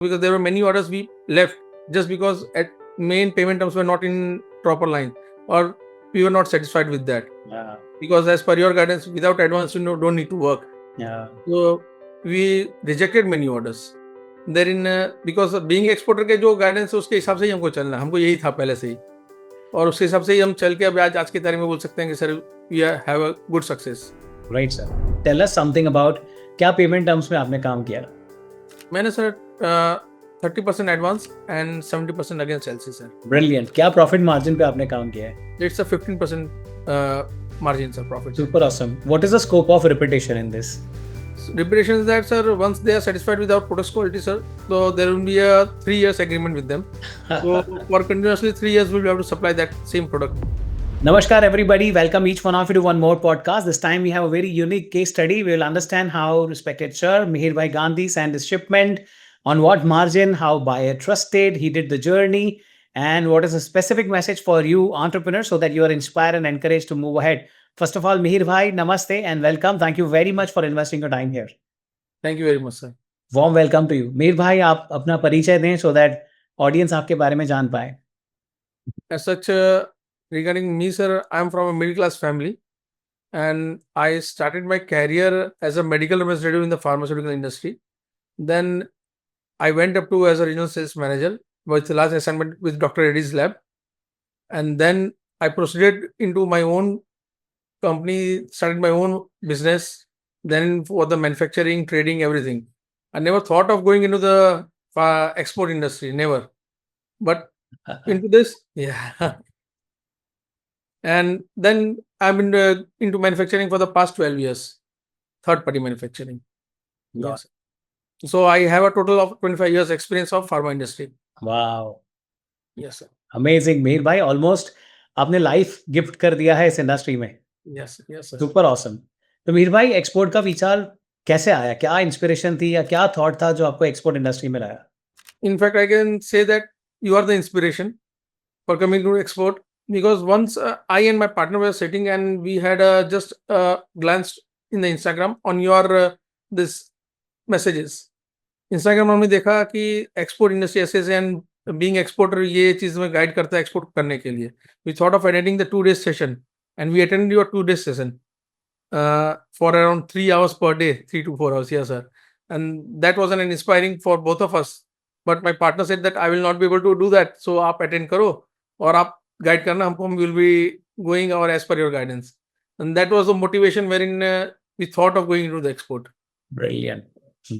because there were many orders we left just because at main payment terms were not in proper line, or we were not satisfied with that. Yeah. Because as per your guidance, without advance you don't need to work. Yeah. So we rejected many orders. Therein because being exporter के जो guidance है उसके हिसाब से ही हमको चलना, हमको यही था पहले से ही, और उसके हिसाब से ही हम चल के अब आज की तारीख में बोल सकते हैं कि sir we have a good success. Right sir, tell us something about क्या पेमेंट टर्म्स में आपने काम किया. मैंने sir 30% advance and 70% against LC sir. Brilliant. क्या प्रॉफिट मार्जिन पे आपने काम किया है. It's a 15% margin sir, profit. Super awesome. What is the scope of repetition in this? Repetition is that sir, once they are satisfied with our product quality sir, so there will be a 3 years agreement with them. So for continuously 3 years we'll have to supply that same product. Namaskar everybody, welcome each one of you to one more podcast. This time we have a very unique case study. We will understand how respected sir Mihir Bhai Gandhi sent his shipment, on what margin, how buyer trusted, he did the journey, and what is a specific message for you entrepreneurs so that you are inspired and encouraged to move ahead. First of all, Mihir Bhai, namaste and welcome. Thank you very much for investing your time here. Thank you very much sir. Warm welcome to you. Mihir Bhai, आप अपना परिचय दें so that audience आपके बारे में जान पाए. As such, regarding me sir, I am from a middle class family and I started my career as a medical representative in the pharmaceutical industry. Then I went up to as a regional sales manager with the last assignment with Dr. Reddy's lab, and then I proceeded into my own company, started my own business, then for the manufacturing, trading, everything. I never thought of going into the export industry, never. But into this, yeah. And then I've been into manufacturing for the past 12 years, third party manufacturing. Yes. So I have a total of 25 years experience of pharma industry. Wow. Yes sir. Amazing, Mir भाई. Almost आपने life gift कर दिया है इस industry में. Yes, yes sir. Super awesome. तो मीर भाई, export का विचार कैसे आया? क्या इंस्पिरेशन थी या क्या थॉट था जो आपको एक्सपोर्ट इंडस्ट्री में लाया? In fact, I can say that you are the inspiration for coming to export, because once I and my partner were sitting and we had just glanced in the Instagram on your this messages. Instagram में हमने देखा कि export industry ऐसे and being exporter ये चीज में guide करता है एक्सपोर्ट करने के लिए. We thought of attending the 2 days session and we attended your 2 days session for around 3 hours per day, 3 to 4 hours. Yes sir. And that was an inspiring for both of us. But my partner said that I will not be able to do that, so आप attend करो और आप guide करना हमको, we will be going or as per your guidance. And that was the motivation wherein we thought of going into the export. Brilliant.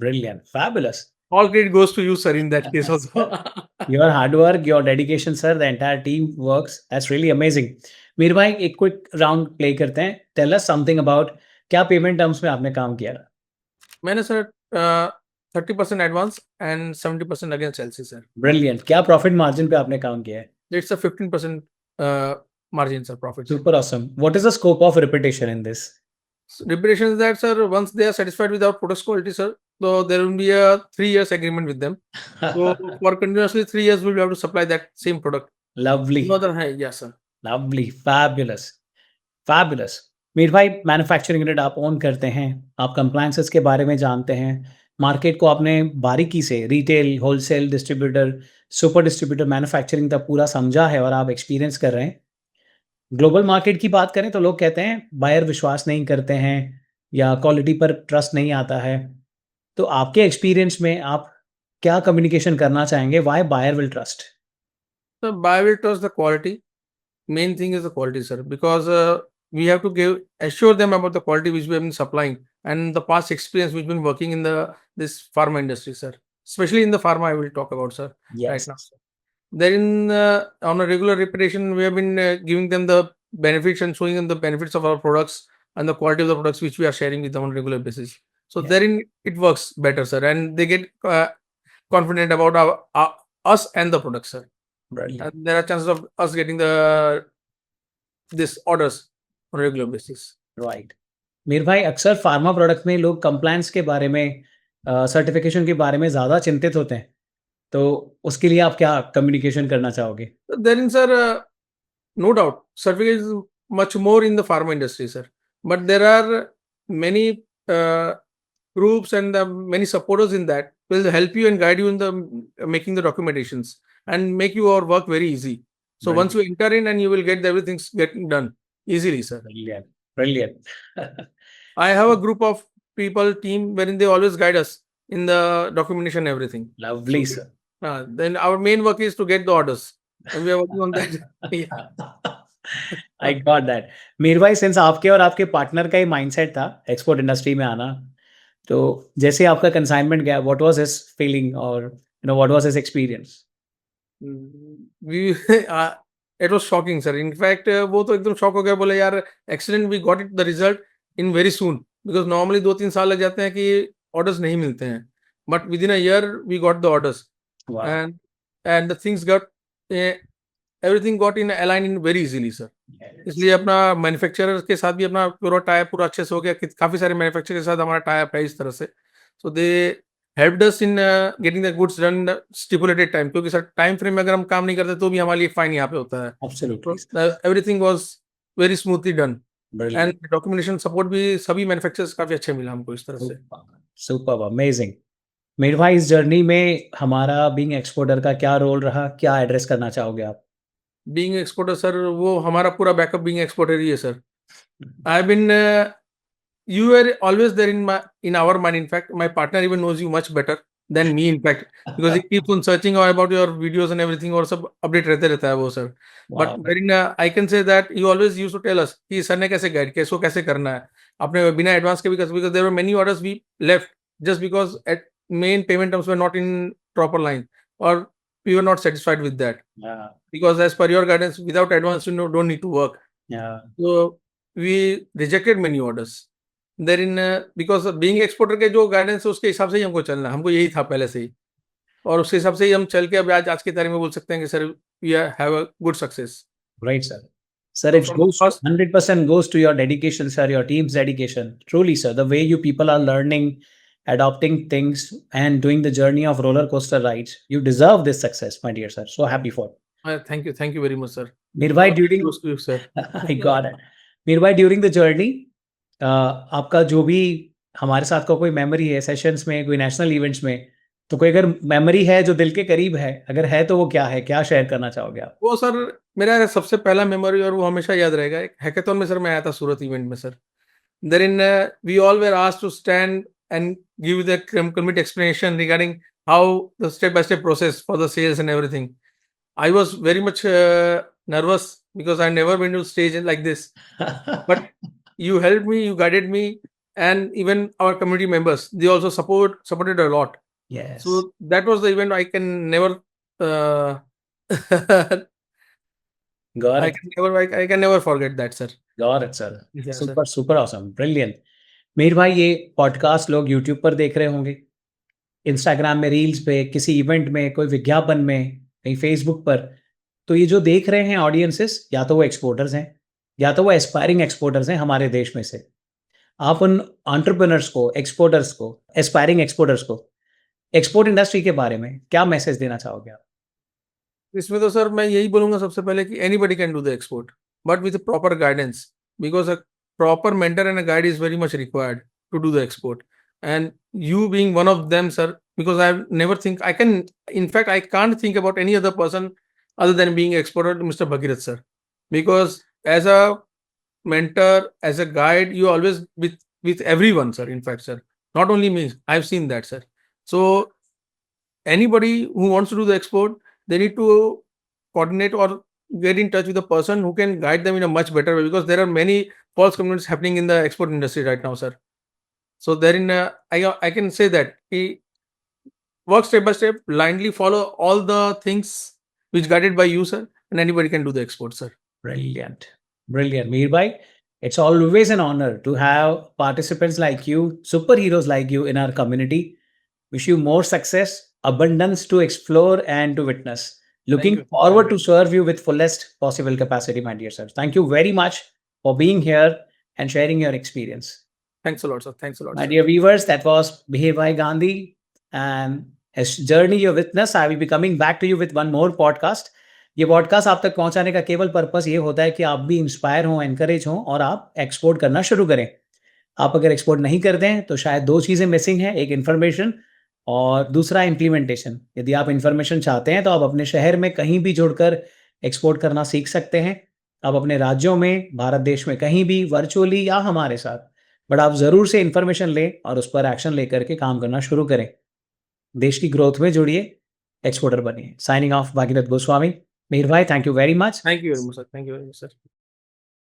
Brilliant. Fabulous. All credit goes to you sir in that case also. Your hard work, your dedication sir, the entire team works. That's really amazing. Mir भाई, एक quick round play करते हैं. Tell us something about क्या payment terms में आपने काम किया. मैंने sir 30% advance and 70% against LC sir. Brilliant. क्या प्रॉफिट मार्जिन पे आपने काम किया है. It's a 15% margin sir, profit. Super awesome. What is the scope of repetition in this? Repetition is that sir, once they are satisfied with our product quality sir, so there will be a 3 years agreement with them. So for continuously 3 years we'll have to supply that same product. Lovely. No other, yes sir. Lovely. Fabulous. Fabulous. Mir भाई, manufacturing unit आप own करते हैं, आप compliances के बारे में जानते हैं, मार्केट को आपने बारीकी से retail, wholesale, distributor, super distributor, manufacturing तक पूरा समझा है और आप एक्सपीरियंस कर रहे हैं. ग्लोबल मार्केट की बात करें तो लोग कहते हैं बायर विश्वास नहीं करते हैं या क्वालिटी पर ट्रस्ट नहीं आता है. तो आपके एक्सपीरियंस में आप क्या कम्युनिकेशन करना चाहेंगे? Why buyer will trust? So buyer will trust the quality. Main thing is the quality sir, because we have to assure them about the quality which we have been supplying and the past experience which been working in this pharma industry sir, especially in the pharma I will talk about sir. Yes. Right now. Then on a regular repetition we have been giving them the benefits and showing them the benefits of our products and the quality of the products which we are sharing with them on a regular basis. So therein it works better sir, and they get confident about us and the product sir. Brilliant. And there are chances of us getting this orders on a regular basis. Right. Mir भाई, अक्सर pharma product में लोग compliance के बारे में, certification के बारे में ज़्यादा चिंतित होते हैं. तो उसके लिए आप क्या कम्युनिकेशन करना चाहोगे? Therein sir, no doubt certificate is much more in the pharma industry sir, but there are many groups and the many supporters in that will help you and guide you in the making the documentations and make your work very easy. So once you enter in and you will get everything getting done easily, sir. Brilliant. Brilliant. I have a group of people team wherein they always guide us in the documentation and everything. Lovely, So, sir. then our main work is to get the orders and we are working on that. Yeah. I got that. Mir भाई, since आपके और आपके partner का ही mindset था export industry में आना, तो जैसे आपका कंसाइनमेंट गया, व्हाट वाज हिज फीलिंग और what was his experience? we it was shocking, sir. In fact, वो तो एकदम शॉक हो गया, बोले यार accident we got it the result in very soon, because normally 2-3 साल लग जाते हैं कि ऑर्डर्स नहीं मिलते हैं, but within a year we got the orders and the things got everything got in align in very easily, sir. इसलिए अपना मैन्युफैक्चरर के साथ भी अपना पूरा टाई पूरा अच्छे से हो गया, काफी सारे मैन्युफैक्चरर के साथ हमारा टाई अप है इस तरह से। So they helped us in getting the goods done stipulated time, क्योंकि सर टाइम फ्रेम में अगर हम काम नहीं करते तो भी हमारे लिए फाइन यहाँ पे होता है। Absolutely. Everything was very smoothly done and documentation support भी सभी मैन्युफैक्चरर्स काफी अच्छे मिला हमको इस तरह से। Superb, amazing. मीर भाई, इस जर्नी में हमारा बीइंग एक्सपोर्टर का क्या रोल रहा, क्या एड्रेस करना चाहोगे आप? बीइंग एक्सपोर्टर सर, वो हमारा पूरा बैकअप बीइंग एक्सपोर्टर ही है sir. I have been you were always there in our mind. In fact, my partner even knows you much better than me, in fact, because he keeps on searching about your videos and everything, और सब update रहता है वो sir. But wherein I can say that you always used to tell us कि sir ने कैसे guide किया, इसको कैसे करना है, आपने बिना एडवांस के भी कर, because there were many orders we left just because at main payment terms were not in proper line or we were not satisfied with that. Because as per your guidance, without advance you don't need to work. So we rejected many orders. Then because being exporter के जो guidance है उसके हिसाब से ही हमको चलना, हमको यही था पहले से ही, और उसके हिसाब से ही हम चल के अब आज की तारीख में बोल सकते हैं कि sir we have a good success. Right sir. Sir, it goes 100% goes to your dedication, sir, your team's dedication. Truly, sir, the way you people are learning, adopting things, and doing the journey of roller coaster rides, you deserve this success, my dear sir. So happy for. Thank you very much, sir. Mir bhai, during sir. I got it. Mir bhai, during the journey, आपका जो भी हमारे साथ का कोई memory है sessions में, कोई नेशनल इवेंट्स में, तो कोई अगर मेमोरी है जो दिल के करीब है, अगर है तो वो क्या है, क्या शेयर करना चाहोगे आप? वो सर मेरा सबसे पहला मेमोरी और वो हमेशा याद रहेगा, एक हैकाथॉन में सर मैं आया था सूरत इवेंट में sir. Therein we all were asked to stand and give the complete explanation regarding how the step by step process for the sales and everything. I was very much nervous because I never been to stage like this, but you helped me, you guided me, and even our community members, they also supported a lot. Yes. So that was the event I can never got it. I can never forget that, sir. Got it, sir. Yeah, super sir. Super awesome, brilliant. Mir भाई, ये podcast लोग YouTube पर देख रहे होंगे, Instagram में reels पे, किसी इवेंट में, कोई विज्ञापन में, कहीं फेसबुक पर, तो ये जो देख रहे हैं ऑडियंसेस, या तो वो एक्सपोर्टर्स हैं या तो वो एस्पायरिंग एक्सपोर्टर्स हैं हमारे देश में से। आप उन एंटरप्रेन्योर्स को, एक्सपोर्टर्स को, एस्पायरिंग एक्सपोर्टर्स को एक्सपोर्ट इंडस्ट्री के बारे में क्या मैसेज देना चाहोगे आप? इसमें तो सर मैं यही बोलूंगा सबसे पहले कि anybody can do the export, but with proper guidance, because a proper mentor and a guide is very much required to do the export, and you being one of them, sir, because I never think I can, in fact I can't think about any other person other than being exporter, Mr. Bhagirath sir, because as a mentor, as a guide, you always with everyone, sir. In fact, sir, not only me, I've seen that, sir. So anybody who wants to do the export, they need to coordinate or get in touch with a person who can guide them in a much better way, because there are many false commitments happening in the export industry right now, sir. So therein I can say that he work step by step, blindly follow all the things which guided by you, sir, and anybody can do the export, sir. Brilliant. Brilliant. Mir bhai, it's always an honor to have participants like you, superheroes like you in our community. Wish you more success, abundance to explore and to witness. Looking forward to serve you with fullest possible capacity, my dear sir. Thank you very much for being here and sharing your experience. Thanks a lot, sir. Thanks a lot, my sir. dear viewers. That was Mihir Bhai Gandhi and his journey you witness. I will be coming back to you with one more podcast. ये podcast आप तक पहुंचाने का केवल purpose ये होता है कि आप भी इंस्पायर हों, एनकरेज हों और आप एक्सपोर्ट करना शुरू करें। आप अगर एक्सपोर्ट नहीं करते हैं तो शायद 2 चीज़ें मिसिंग हैं, एक इन्फॉर्मेशन और दूसरा इम्प्लीमेंटेशन। यदि आप इन्फॉर्मेशन चाहते हैं तो आप अपने शहर में कहीं भी जुड़कर एक्सपोर्ट करना सीख सकते हैं। आप अपने राज्यों में, भारत देश में कहीं भी वर्चुअली या हमारे साथ, बट आप ज़रूर से इन्फॉर्मेशन लें और उस पर एक्शन लेकर के काम करना शुरू करें। देश की ग्रोथ में जुड़िए, एक्सपोर्टर बनिए। Signing off Bhagirath Goswami. मीर भाई, thank you very much. Thank you very much, sir. Thank you very much, sir.